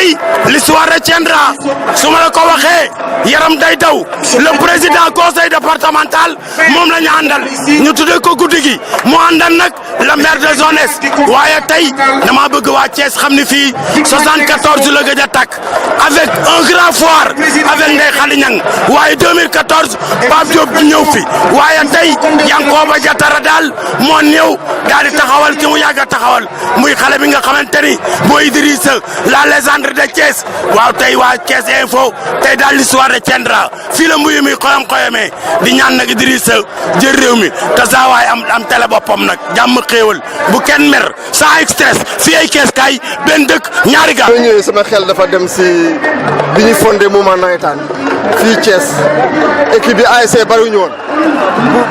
tey l'histoire retiendra su ma la ko waxee yaram day daw le président conseil départemental moom la ñu àndal ñu tuddee ko guddi gi mu àndal nag le maire de zone est waaye tey dama bëgg waa Thiès xam ni fii 74 la gëj a tàkk avec un grand foire avec Ndeye Khady Niang waaye 2014 Pape Diop ñëw fi waaye tey Yankoba Diatara daal moo ñëw daal di taxawal ki mu yàgg a taxawal muy xale bi nga xamante ni mooy Idrissa la légende de Thiès waaw tey waa Thiès Info tey daal l'histoire retiendra fii la mbuyu mi xoyam-xoyamee di ñaan nag Idrissa jël réew mi te saa waay am télé boppam nag jàmm xéewal bu kenn mer sans stress fii ay kees kaay benn dëkk ñaari ga ñëwee sama xel dafa dem si bi ñu fondé mouvement nawetaan fii Thiès équipe bi ASC bariwuñu woon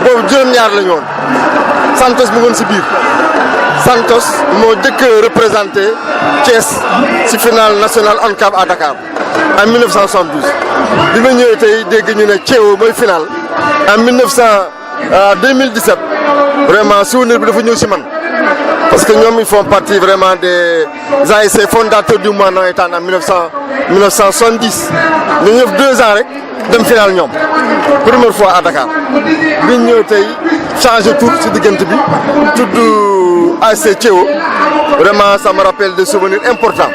boobu juróom-ñaar la ñu woon Santos mu ngoon si biir Santos moo jëkk représenté Thiès si finale nationale ONCAV à Dakar en 1972 bi ma ñëwee tey dégg ñu ne Thiéwo mooy finale en 2017 vraiment souvenir bi dafa ñëw si man parce que ñoom ils font partie vraiment des ASC fondateurs du mouvement nawetaan en 1970 ñu ñëw 2 ans rek dem finale ñoom première fois à Dakar bi ñu ñëw tey changé tour si diggante bi tudd ASC Thiéwo vraiment ça me rappelle des souvenirs importants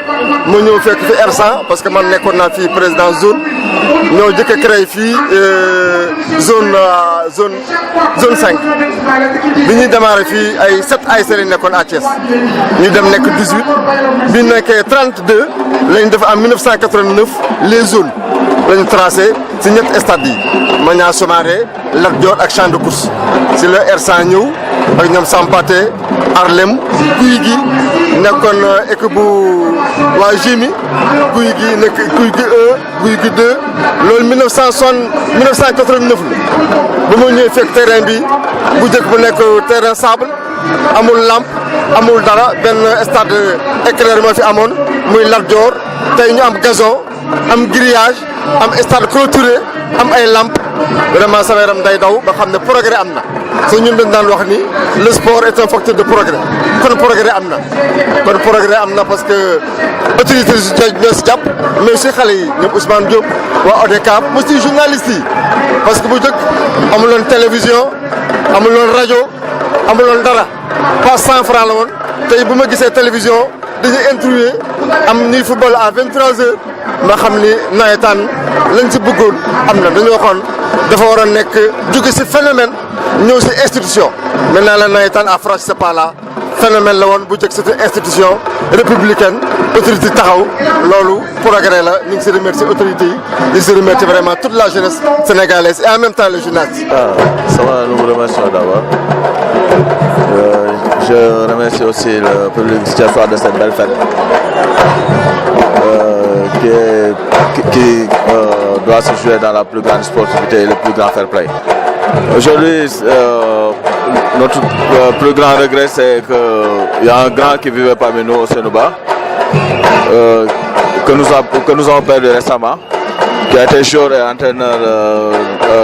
moo ñëw fekk fi R100 parce que man nekkoon naa fii président zone ñoo jëkk a créé fii zone 5 bi ñuy démarré fii ay 7 ASC lañ nekkoon à Thiès ñu dem nekk 18 bi nekkee 32 lañ def en 1989 les zones lañu tracé si ñetti stades yi Maniang Soumaré Lat Dior ak champ de course si la R100 ñëw ak ñoom Sampaté Arlem Guy gi nekkoon équipe bu waa Gémi Guy gi nekk Guy gi 1 Guy gi 2 loolu 1989 la ba ma ñëwee fekk terrain bi bu njëkk bu nekk terrain sable amul lampe amul dara benn stade éclairé moo fi amoon muy Lat Dior tey ñu am gazon am grillage am stade clôturé am ay lampe vraiment sama yaram day daw ba xam ne progrès am na so ñun dañ daan wax ni le sport est un facteur de progrès kon progrès am na parce que autorité ñoo si jàpp mais aussi xale yi ñoom Ousmane Diop waa ODCAV aussi journalistes yi parce que bu njëkk amuloon télévision amuloon rajo amuloon dara pas 100 francs la woon tey bu ma gisee télévision dañuy interviewé am ñuy football à 23h ma xam ni nawetaan lañ si bëggoon am na dañoo waxoon dafa war a nekk jóge si phénomène ñëw si institution maintenant la nawetaan à franchi ce pas là phénomène la woon bu njëkk c'était institution républicaine autorité taxaw loolu progrès la ñu ngi si remercier autorités yi ñu ngi si remercier vraiment toute la jeunesse sénégalaise et en même temps les journalistes. Ça va, nous vous remercions d'abord. Je remercie aussi le public thiessois de cette belle fête qui doit se jouer dans la plus grande sportivité et le plus grand fair play. Aujourd'hui, notre plus grand regret, c'est qu'il y a un grand qui vivait parmi nous au Sénouba, que nous avons perdu récemment, qui a été joueur et entraîneur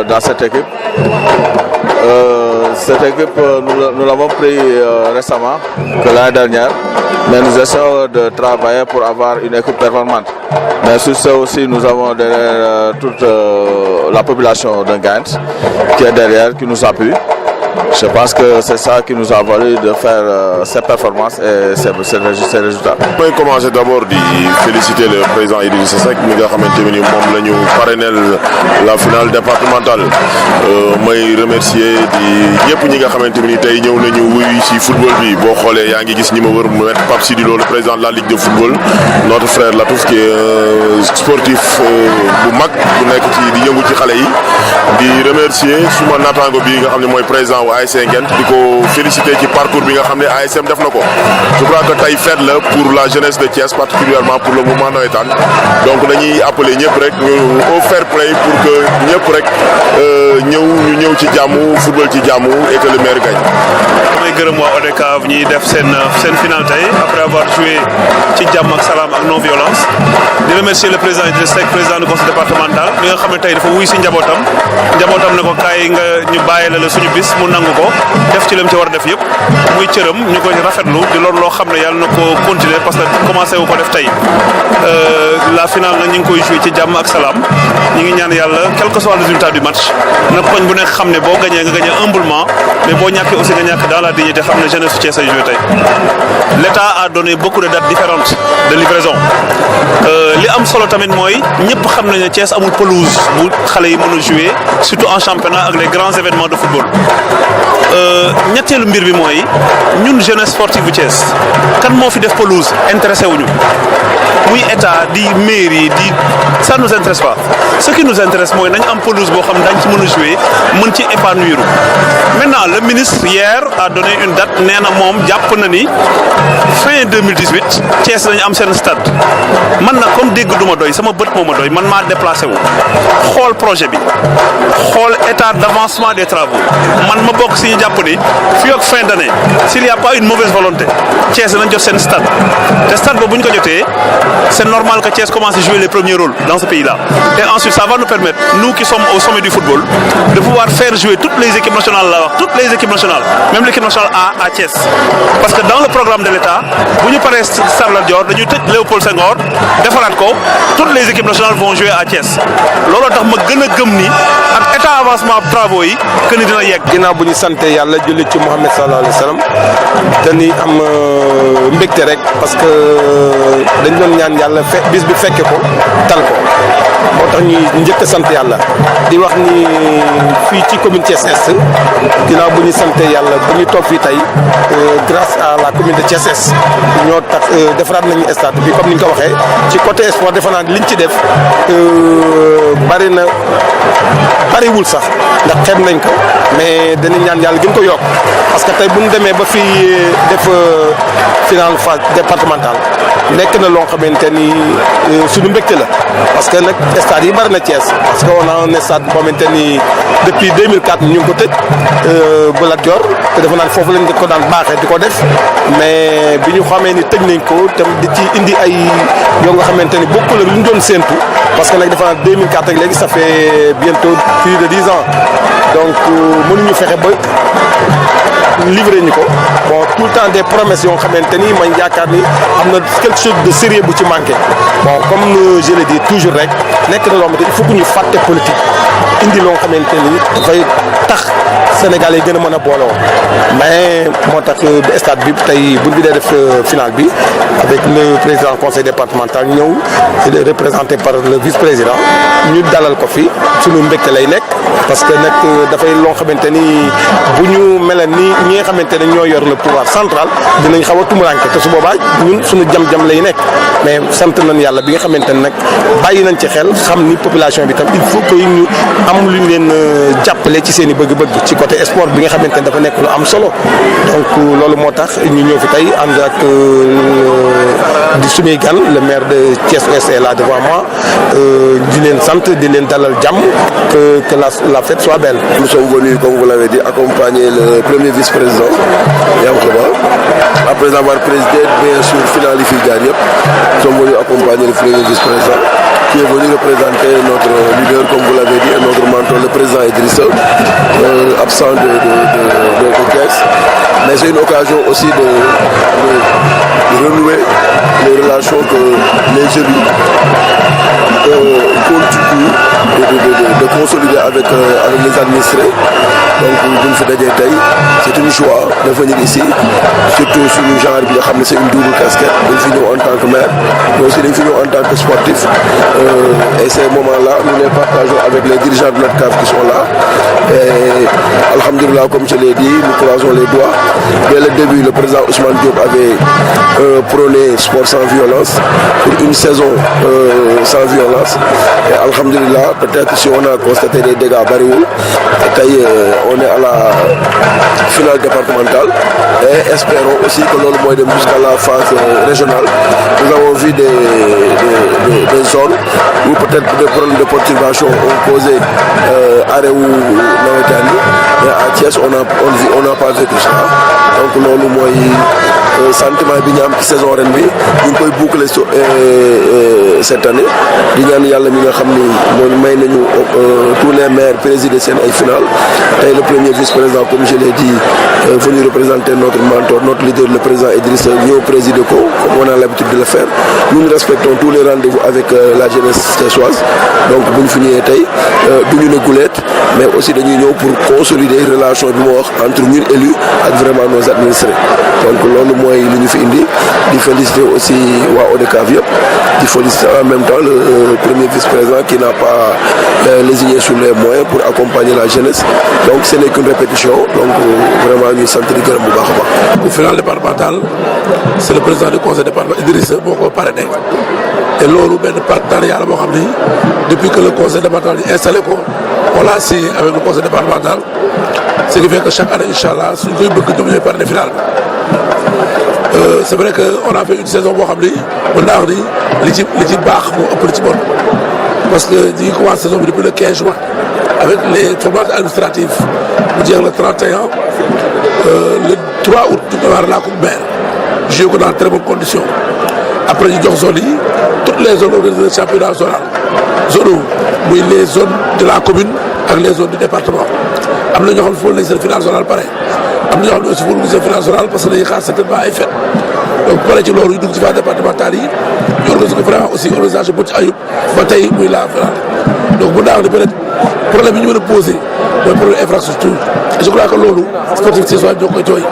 dans cette équipe. Cette équipe, nous l'avons pris récemment, que l'année dernière, mais nous essayons de travailler pour avoir une équipe performante. Mais sur ce aussi, nous avons derrière toute la population de Gant qui est derrière, qui nous appuie. Je pense que c'est ça qui nous a valu de faire ces performances et ces résultats. Je vais commencer d'abord de féliciter le président Idrissa Seck mi nga xamante ni moom la ñu parrainé la finale départementale. may remercier di ñëpp ñi nga xamante ni tey ñëw nañu wuyu ci football bi boo xoolee yaa ngi gis ñi ma wër mu wet Pape Sidi Lo le président de la Ligue de football notre frère Latouf qui est sportif bu mag bu nekk ci di yëngu ci xale yi di remercier suma naataango bi nga xam ne mooy président wu ASC Nguent di ko féliciter ci parcours bi nga xam ne ASM def na ko je crois que tey fête la pour la jeunesse de Thiès particulièrement pour le mouvement nawetaan donc dañuy appeler ñëpp rek ñu au fair play pour que ñëpp rek ñu ñëw ci jàmm football ci jàmm et que le maire gagne. damay gërëm waa ODCAV ODCAV ñiy def seen final tey après avoir joué ci jàmm ak salaam ak non violence di remercier le président Idrissa Seck président du conseil départemental mi nga xam ne tey dafa wuy si njabootam ne ko kaay nga ñu bàyyi la suñu bis mu nangu ko def ci lam ci war a def yëpp muy cëram ñu ko rafetlu di loolu loo xam ne yàlla na ko continuer parce que commencé wu ko def tey la finale nag ñu ngi koy joué ci jàmm ak salaam ñu ngi ñaan yàlla quel que soit le résultat du match na koñ bu nekk xam ne boo gañee nga gañee humblement mais boo ñàkkee aussi nga ñàkk dans la dignité xam ne jeunesse Thiès ay joué tey l'État a donné beaucoup de dates différentes de livraison li am solo tamit mooy ñëpp xam nañ ne Thiès amul pelouse bu xale yi mën a jouer surtout en championnat ak les grands événements de football ñetteelu mbir bi mooy ñun jeunesse sportive bu Thiès kan moo fi def pelouse intéressé wuñu muy état di mairie di ça nous intéresse pas ce qui nous intéresse mooy nañ am pelouse boo xam dañ ci mën a jouer mën ci épanouir maintenant le ministre hier a donné une date nee na moom jàpp na ni fin 2018 Thiès dañu am seen stade man nag comme dégg du ma doy sama bët moo ma doy man maa déplacé wu xool projet bi xool état d'avancement des travaux man ma bokk si ñu jàpp ni fii ak fin d'année s'il y a pas une mauvaise volonté Thiès danañ jot seen stade te stade boobu bu ñu ko jotee c'est normal que Thiès commence à jouer les premiers rôles dans ce pays-là et ensuite ça va nous permettre nous qui sommes au sommet du football de pouvoir faire jouer toutes les équipes nationales là toutes les équipes nationales même l'équipe nationale A à Thiès parce que dans le programme de l'État bu ñu paree Stade Lat Dior dañuy tëj Léopold Senghor defaraat ko toutes les équipes nationales vont jouer à Thiès looloo tax ma gën a gëm ni ak état avancement travaux yi que ni dina yegg. ginnaaw bu ñu sante yàlla julli ci Muhammad sallallahu alayhi wa sallam dañuy am mbégte rek parce que dañ doon ñaan yàlla bis bi fekke ko tal ko moo tax ñuy njëkk a sant yàlla di wax ni fii ci commune Thiès Est ginnaaw bu ñu sante yàlla bu ñu toog fii tey grâce à la commune de Thiès Est ñoo tax defaraat nañu stade bi comme ni nga ko waxee ci côté sport defe naa liñ ci def bariwul sax ndax xeeb nañ ko mais dañuy ñaan yàlla gën ko yokk parce que tey bu ñu demee ba fii def finale phase départementale nekk na loo xamante ni suñu mbégte la parce que nag stade yi bari na Thiès parce que on a un stade boo xamante ni depuis 2004 ñu ngi ko tëj bu Lat Dior te defe naa foofu lañ ko daan baaxee di ko def mais bi ñu xamee ni tëj nañ ko tam di ci indi ay yoo nga xamante ni bokkul ak lu ñu doon séentu parce que nag defe naa 2004 ak léegi ça fait bientôt plus de 10 ans donc mënuñu fexe ba livré ñu ko bon tout le temps des promesses yoo xamante ni man yaakaar ni am na quelque chose de sérieux bu ci manqué bon comme je le dis toujours rek nekk na loo xamante ni il faut que ñu fàtte politique indi loo xamante ni dafay tax Sénégal yi gën a mën a booloo mais moo tax stade bi tey bu ñu dee def finale bi avec le président conseil départemental ñëw représenté par le vice-président ñu dalal ko fi suñu mbégte lay nekk parce que nag dafay loo xamante ni bu ñu mel ni ñi nga xamante ne ñoo yor le pouvoir central dinañ xaw a tumuranke te su boobaa ñun suñu jam-jam lay nekk mais sant nañ yàlla bi nga xamante ne nag bàyyi nañ ci xel xam ni population bi tam il faut que ñu am lu ñu leen jàppale ci seen i bëgg-bëgg ci côté sport bi nga xamante ne dafa nekk lu am solo donc loolu moo tax ñu ñëw fi tey ànd ak di suñuy gan le maire de Thiès Ouest est là devant moi di leen sant di leen dalal jàmm que la fête soit belle. Nous sommes venus, comme vous l'avez dit, accompagner le premier vice-président Yankhoba. Après avoir présidé, bien sûr, finale Diariep, nous sommes venus accompagner le premier vice-président qui est venu représenter notre leader, comme vous l'avez dit, et notre mentor, le président Idrissa, absent de Thiès. Mais c'est une occasion aussi de renouer les relations que les élus continuent de consolider avec les administrés. Donc, c'est une joie de venir ici, surtout sur le genre qui c'est une double casquette. Nous finissons en tant que maire, mais aussi nous finissons en tant que sportif. Et ces moments-là, nous les partageons avec les dirigeants de notre CAF qui sont là. Et Alhamdulillah, comme je l'ai dit, nous croisons les doigts. Dès le début, le président Ousmane Diop avait prôner sport sans violence pour une saison sans violence. Et alhamdulillah, peut-être si on a constaté des dégâts bariwul, on est à la finale départementale et espérons aussi que l'on va jusqu'à la phase régionale. Nous avons vu des zones où peut-être des problèmes de perturbation ont causé arrêt ou Navetani, mais à Thiès on n'a pas vécu ça. Donc loolu mooy sentiment bi ñu am ci saison ren bi ñu ngi koy boucler cette année di ñaan yàlla mi nga xam ni moom may nañu tous les maires présider seen ay finale tey le premier vice-président comme je l'ai dit venu représenter notre mentor notre leader le président Idrissa ñëw présider ko comme on a l'habitude de le faire. Nous respectons tous les rendez-vous avec la jeunesse thiessoise donc bu ñu fi ñëwee tey duñu ne guleet mais aussi dañuy ñëw pour consolider relation bi ma wax entre ñun élus ak vraiment nos administrés donc loolu mooy li ñu fi indi di féliciter aussi waa ODCAV yëpp di féliciter en même temps le premier vice-président qui n'a pas lésigné sur les moyens pour accompagner la jeunesse donc ce n'est qu'une répétition donc vraiment ñuy sant di gërëm bu baax a baax. Au final départemental c'est le président du conseil départemental Idrissa moo ko parrainé te loolu benn partenariat la boo xam ni depuis que le conseil départemental installé ko on l'a signé avec le conseil départemental ce qui fait que chaque année inchallah suñ koy bëgg ñoom ñooy parrainé final bi c'est vrai que on a fait une saison boo xam ni mën naa wax ni li ci baax moo ëpp li ci bon parce que ñu ngi commencé saison bi depuis le 15 juin avec les formalités administratives mu jeex le 31 le 3 août ñu démarré la coupe maire joué ko dans très bonnes conditions après ñu jox zone yi toutes les zones organisées championnat zonal zone muy les zones de la commune ak les zones du département am na ñoo xam ne foofu lañ seen finale zonale pare am na ñoo xam ne aussi foofu lañ seen finale zonale parce que dañuy xaar certainement ay fête donc pare ci loolu ñu dugg ci phase départementale yi ñu organisé ko vraiment aussi organisation bu ci ayub ba tey muy la finale donc bu daaw ni peut-être problème yi ñu mën a posé mooy problème infrastructure et je crois que loolu sportif ci soit ñoo koy jooy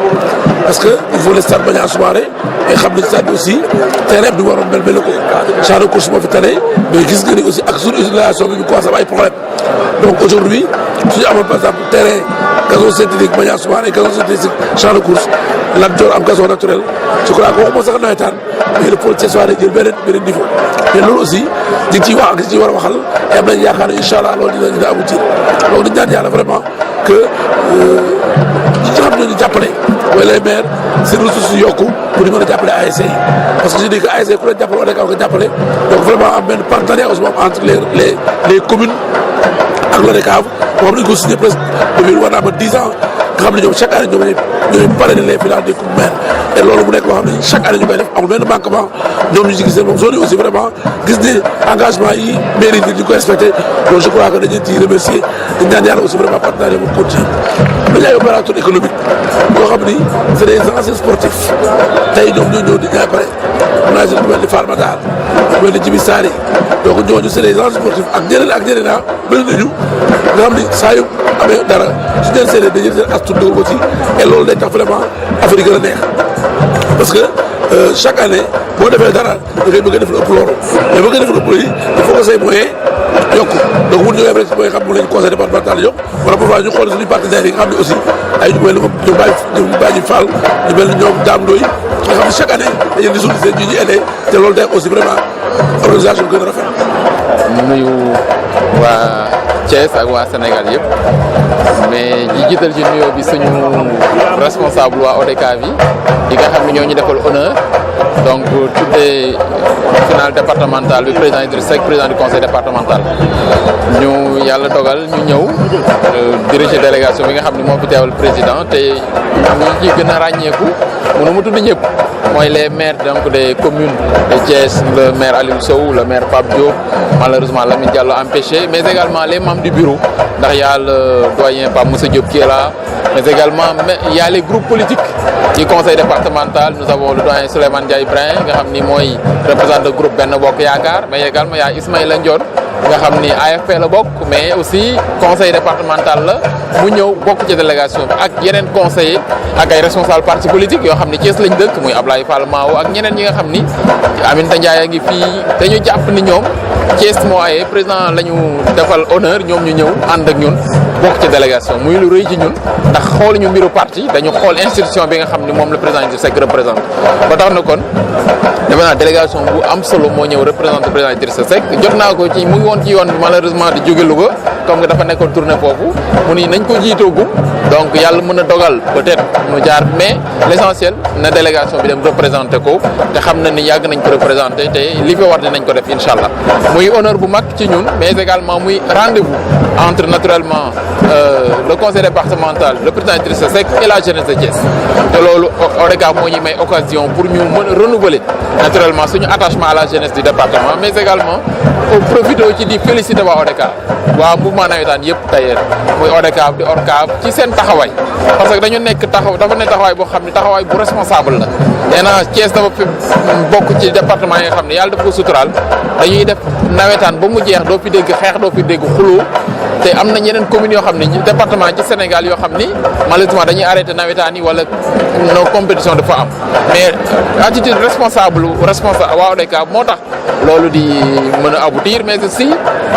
parce que il faut les stades bañ a assumaré et xam nañ stade bi aussi terrain bi waroon mel ko champ de course moo fi tane mais gis nga ni aussi ak suñu utilisation bi ñu commencé am ay problème donc aujourd'hui suñu amoon par exemple terrain gazon synthétique bañ a assumaré gazon synthétique champ de course Lat Dior am gazon naturel je crois que waxuma sax nawetaan mais le pôle Thiessois day jël beneen niveau mais loolu aussi ñu ngi ciy wax ak ñu ciy war a waxal et am nañ yaakaar ne incha allah loolu dina aboutir donc dañu ñaan yàlla vraiment que ñi nga xam ne ñu jàppale mooy les maires seen ressources yokku pour ñu mën a jàppale ASC yi parce que je dis que ASC ku leen jàppale wala nga jàppale donc vraiment am benn partenariat aussi moom entre les communes ak l'ODCAV boo xam ne dañu ko signé presque depuis war naa ba 10 ans nga xam ne ñoom chaque année ñooy parrainer les finales des coupes maires et loolu mu nekk loo xam ne chaque année ñu koy def amul benn manquement ñoom ñu ci gis moom zone yi aussi vraiment gis ne engagement yi mairie bi ñu koy respecté donc je crois que dañu ciy remercier dañu ñaan yàlla aussi vraiment partenariat bu continuer dañu ay opérateur économique boo xam ni c'est des anciens sportifs tey ñoom ñoo ñëw di ñaay pare mun naa si lu mel ni Fall Matar lu mel ni Djibi Sari donc ñooñu c'est des anciens sportifs ak ñeneen bëri nañu nga xam ni saa yu amee dara su dee seetlee dañuy jël as tudd ko ci et loolu day tax vraiment affaire yi gën a neex parce que chaque année boo defee dara da ngay bëgg a def lu ëpp loolu mais bëgg a def lu ëpp yi il faut que say moyens yokku donc mun ñëwee rek mooy xam mu lañ conseil départemental yokk wala parfois ñu xool suñu partenaires yi nga xam ne aussi ay ñu mel ni ñu bàyyi Fall ñu mel ni ñoom Dame Ndoye nga xam ne chaque année dañuy di solliciter ñu aidé te loolu day aussi vraiment organisation bi gën a rafet. nuyu waa Thiès ak waa Sénégal yëpp mais ñi jiital ci nuyoo bi suñu responsable waa ODCAV yi nga xam ne ñoo ñu defal honneur donc tuddee finale départementale bi président Idriss Seck président du conseil départemental ñu yàlla dogal ñu ñëw diriger délégation bi nga xam ne moo fi teewal président te ñi ci gën a ràññeeku mënu mu tudd ñëpp mooy les maires donc des communes de Thiès le maire Aliou Sow le maire Pape Diop malheureusement Lamine Diallo empêché mais également les membres du bureau ndax y a le doyen Pape Moussa Diop qui est là mais également il y a les groupes politiques du conseil départemental nous avons le doyen Souleymane Ndiaye Brin nga xam ni mooy représentant du groupe Benno Bokk Yaakaar mais également y a Ismaïla Ndione nga xam ni AFP la bokk mais aussi conseil départemental la mu ñëw bokk ci délégation bi ak yeneen conseillers ak ay responsables partis politiques yoo xam ni Thiès lañ dëkk muy Ablaye Fall Mao ak ñeneen ñi nga xam ni Aminata Ndiaye a ngi fii dañu jàpp ni ñoom Thiès moo aye président la ñu defal honneur ñoom ñu ñëw ànd ak ñun bokk ci délégation muy lu rëy ci ñun ndax xooluñu mbiru parti dañu xool institution bi nga xam ne moom le président Idrissa Seck représente ba tax na kon defe naa délégation bu am solo moo ñëw représenté président Idrissa Seck jot naa ko ci mu ngi woon ci yoon bi malheureusement di jóge Louga comme que dafa nekkoon tournée foofu mu ni nañ ko jiitoogum donc yàlla mën a dogal peut-être mu jaar mais l'essentiel na délégation bi dem représenté ko te xam na ni yàgg nañ ko représenté te li fi war dinañ ko def incha allah muy honneur bu mag ci ñun mais également muy rendez-vous entre naturellement le conseil départemental le président Idrissa Seck et la jeunesse de Thiès te loolu ODCAV moo ñuy may occasion pour ñu mën a renouveler naturellement suñu attachement à la jeunesse du département mais également profité ci di féliciter waa ODCAV waa mouvement nawetaan yëpp d'ailleurs muy ODCAV di ORCAV ci seen taxawaay parce que dañu nekk dafa nekk taxawaay boo xam ne taxawaay bu responsable la nee naa Thiès dafa fi bokk ci département yi nga xam ne yàlla dafa ko suturaal dañuy def nawetaan ba mu jeex doo fi dégg xeex doo fi dégg xuloo te am na yeneen communes yoo xam ne département ci Sénégal yoo xam ni malheureusement dañuy arrêté nawetaan yi wala no compétition dafa am mais attitude responsable waa ODCAV moo tax loolu di mën a aboutir mais aussi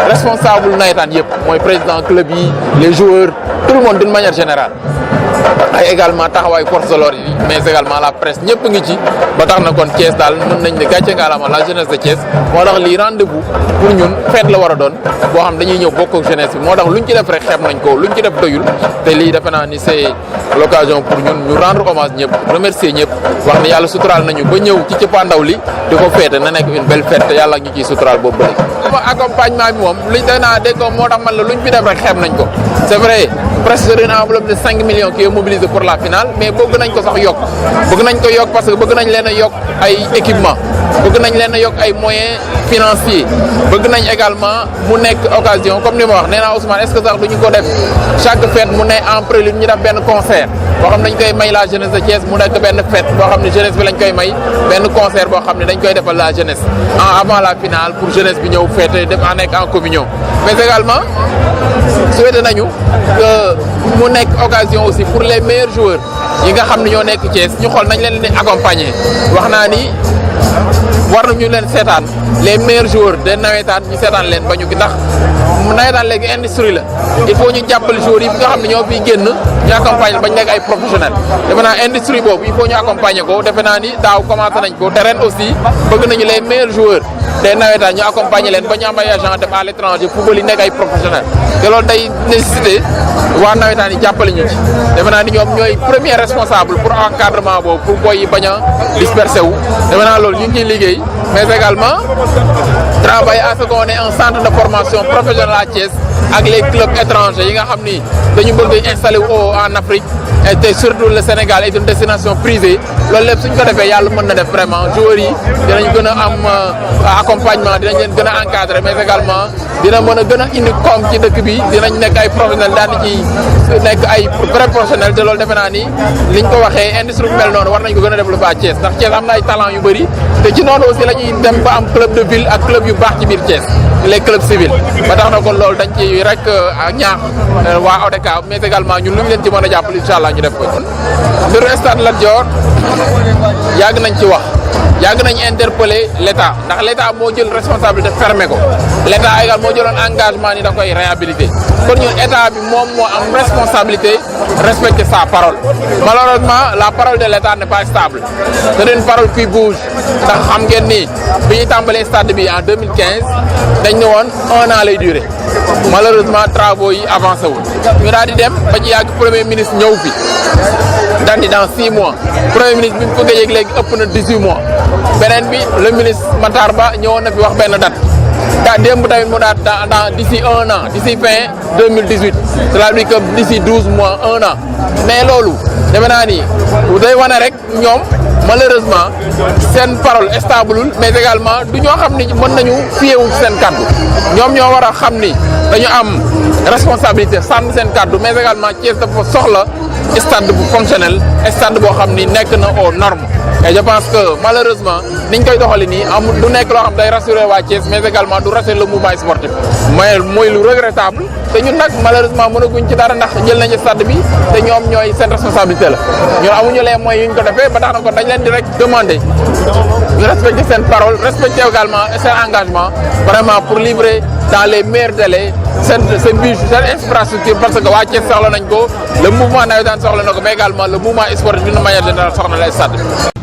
responsable nawetaan yëpp mooy président club yi les joueurs tout le monde d'une manière générale ay également taxawaay force de l'ordre yi mais également la presse ñëpp ngi ci ba tax na kon Thiès daal mën nañ ne gàcce ngaalama la jeunesse de Thiès moo tax lii rendez-vous pour ñun fête la war a doon boo xam dañuy ñëw bokk ak jeunesse bi moo tax luñ ci def rek xeeb nañ ko luñ ci def doyul te lii defe naa ni c'est l'occasion pour ñun ñu rendre hommage ñëpp remercier ñëpp wax ni yàlla suturaal nañu ba ñëw ci cëppaandaw li di ko fête na nekk une belle fête te yàlla ñu ciy suturaal boobu ba léegi accompagnement bi moom luñ danaa dégg ko moo tax man la luñ fi def rek xeeb nañ ko c'est vrai presque une enveloppe de 5 millions qui est mobilisée pour la finale mais bëgg nañ ko sax yokk bëgg nañ ko yokk parce que bëgg nañ leen a yokk ay équipement bëgg nañ leen a yokk ay moyens financiers bëgg nañ également mu nekk occasion comme ni ma wax nee naa Ousmane est-ce que sax duñu ko def chaque fête mu ne en prélude ñu def benn concert boo xam ne dañ koy may la jeunesse de Thiès mu nekk benn fête boo xam ne jeunesse bi lañ koy may benn concert boo xam ne dañ koy defal la jeunesse avant la finale pour jeunesse bi ñëw fête def en nekk en communion mais également souhaité nañu que mu nekk occasion aussi pour les meilleurs joueurs yi nga xam ne ñoo nekk Thiès ñu xool nañ leen di accompagner wax naa ni war nañu leen seetaan les meilleurs joueurs de nawetaan ñu seetaan leen ba ñu ndax nawetaan léegi industrie la il faut ñu jàppale joueurs yi nga xam ne ñoo fiy génn ñu accompagner bañ nekk ay professionnels defe naa industrie boobu il faut ñu accompagner ko defe naa ni daaw commencé nañ ko te ren aussi bëgg nañu les meilleurs joueurs te nawetaan ñu accompagner leen ba ñu am ay agents dem à l'étranger football yi nekk ay professionnels te loolu day nécessité waa nawetaan yi jàppale ñu ci defe naa ni ñoom ñooy premier responsable pour encadrement boobu pour boy yi bañ a disperser wu defe naa loolu ñu ngi ciy liggéey mais également travailler à ce qu'on ait un centre de formation professionnelle à Thiès ak les clubs étrangers yi nga xam ni dañu bëgg installer wu en Afrique et surtout le Sénégal est une destination prisée loolu lépp suñ ko defee yàlla mën na def vraiment joueurs yi dinañ gën a am accompagnement dinañ leen gën a encadrer mais également dina mën a gën a indi koom ci dëkk bi dinañ nekk ay professionnels daal di ci nekk ay vrais professionnels te loolu defe naa ni liñ ko waxee industrie bu mel noonu war nañ ko gën a développer à Thiès ndax Thiès am na ay talent yu bëri te ci noonu aussi la ñuy dem ba am club de ville ak club yu baax ci biir Thiès les clubs civils ba tax na kon loolu dañ ci rek ñaax waa ODCAV mais également ñun lu ñu leen ci mën a jàppale incha allah ñu def ko. mbiru stade Lat Dior yàgg nañ ci wax yàgg nañ interpeller l'État ndax l'État moo jël responsabilité fermer ko l'État également moo jëloon engagement ni da koy réhabiliter kon ñun État bi moom moo am responsabilité respecter sa parole malheureusement la parole de l'État n'est pas stable c'est une parole qui bouge ndax xam ngeen ni bi ñu tàmbalee stade bi en 2015 dañ ne woon 1 an lay durer malheureusement travaux yi avancé wul ñu daal di dem ba ci yàgg premier ministre ñëw fi daal di dans 6 mois premier ministre bi mu ko gëjee léegi ëpp na 18 mois beneen bi le ministre Matar Ba ñëwoon na fi wax benn date démb tamit mu daal dans d'ici 1 an d'ici fin 2018 cela veut dire que d'ici 12 mois 1 an mais loolu defe naa ni day wane rek ñoom malheureusement seen parole stableul mais également du ñoo xam ni mën nañu fiyewu seen kaddu ñoom ñoo war a xam ni dañu am responsabilité sàmm seen kaddu mais également Thiès dafa soxla stade bu fonctionnel stade boo xam ni nekk na aux normes et je pense que malheureusement niñ koy doxali nii amul du nekk loo xam day rassurer waa Thiès mais également du rassurer le mouvement sportif mais mooy lu regrettable te ñun nag malheureusement mënaguñ ci dara ndax jël nañu stade bi te ñoom ñooy seen responsabilité la ñun amuñu les moyens yuñ ko defee ba tax na ko dañu dañ leen di rek demander ñu respecter seen parole respecter également seen engagement vraiment pour livrer dans les meilleurs délais seen bus seen infrastructure parce que waa Thiès soxla nañ ko le mouvement navétane soxla na ko mais également le mouvement sportif d'une manière générale soxla na stade